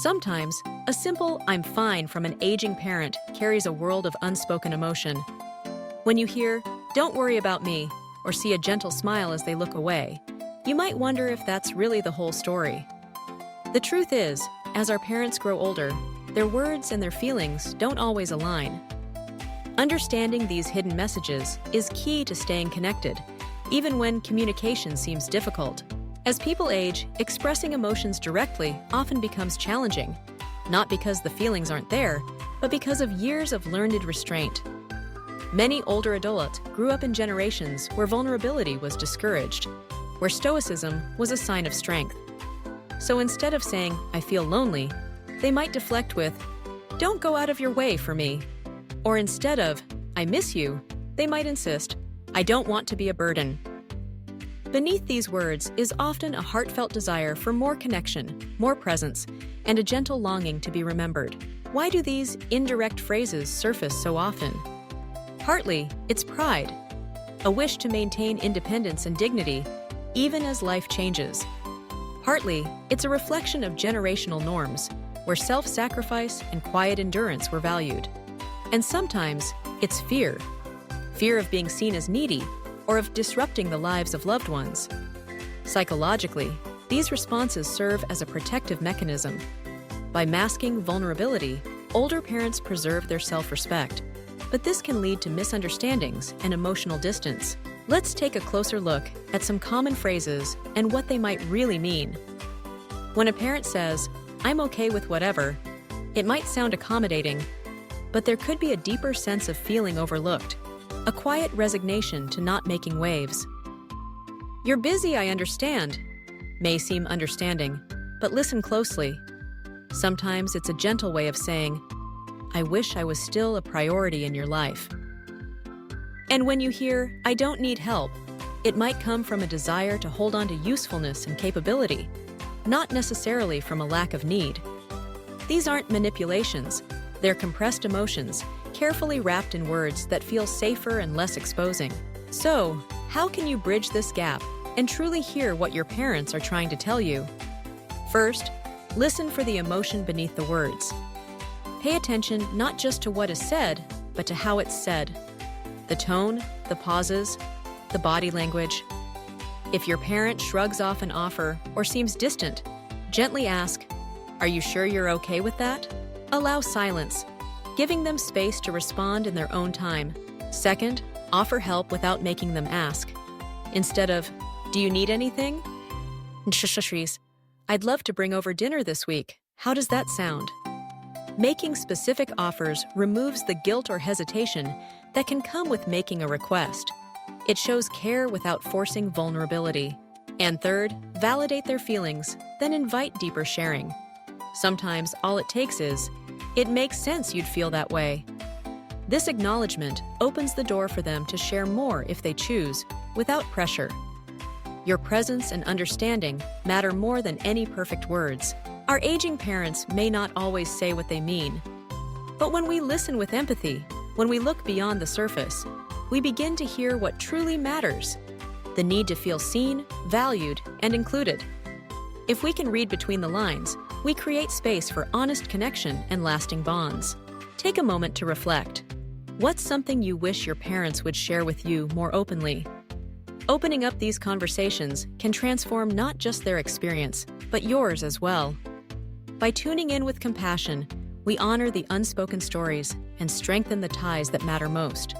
Sometimes, a simple "I'm fine" from an aging parent carries a world of unspoken emotion. When you hear, "Don't worry about me," or see a gentle smile as they look away, you might wonder if that's really the whole story. The truth is, as our parents grow older, their words and their feelings don't always align. Understanding these hidden messages is key to staying connected, even when communication seems difficult. As people age, expressing emotions directly often becomes challenging, not because the feelings aren't there, but because of years of learned restraint. Many older adults grew up in generations where vulnerability was discouraged, where stoicism was a sign of strength. So instead of saying, "I feel lonely," they might deflect with, "Don't go out of your way for me." Or instead of, "I miss you," they might insist, "I don't want to be a burden." Beneath these words is often a heartfelt desire for more connection, more presence, and a gentle longing to be remembered. Why do these indirect phrases surface so often? Partly, it's pride, a wish to maintain independence and dignity, even as life changes. Partly, it's a reflection of generational norms, where self-sacrifice and quiet endurance were valued. And sometimes, it's fear. Fear of being seen as needy, or of disrupting the lives of loved ones. Psychologically, these responses serve as a protective mechanism. By masking vulnerability, older parents preserve their self-respect. But this can lead to misunderstandings and emotional distance. Let's take a closer look at some common phrases and what they might really mean. When a parent says, "I'm okay with whatever," it might sound accommodating, but there could be a deeper sense of feeling overlooked, a quiet resignation to not making waves. "You're busy, I understand," may seem understanding, but listen closely. Sometimes it's a gentle way of saying, "I wish I was still a priority in your life." And when you hear, "I don't need help," it might come from a desire to hold on to usefulness and capability, not necessarily from a lack of need. These aren't manipulations, they're compressed emotions, carefully wrapped in words that feel safer and less exposing. So, how can you bridge this gap and truly hear what your parents are trying to tell you? First, listen for the emotion beneath the words. Pay attention not just to what is said, but to how it's said. The tone, the pauses, the body language. If your parent shrugs off an offer or seems distant, gently ask, "Are you sure you're okay with that?" Allow silence, giving them space to respond in their own time. Second, offer help without making them ask. Instead of, "Do you need anything?" "I'd love to bring over dinner this week. How does that sound?" Making specific offers removes the guilt or hesitation that can come with making a request. It shows care without forcing vulnerability. And third, validate their feelings, then invite deeper sharing. Sometimes all it takes is, "It makes sense you'd feel that way." This acknowledgement opens the door for them to share more if they choose, without pressure. Your presence and understanding matter more than any perfect words. Our aging parents may not always say what they mean. But when we listen with empathy, when we look beyond the surface, we begin to hear what truly matters: the need to feel seen, valued, and included. If we can read between the lines, we create space for honest connection and lasting bonds. Take a moment to reflect. What's something you wish your parents would share with you more openly? Opening up these conversations can transform not just their experience, but yours as well. By tuning in with compassion, we honor the unspoken stories and strengthen the ties that matter most.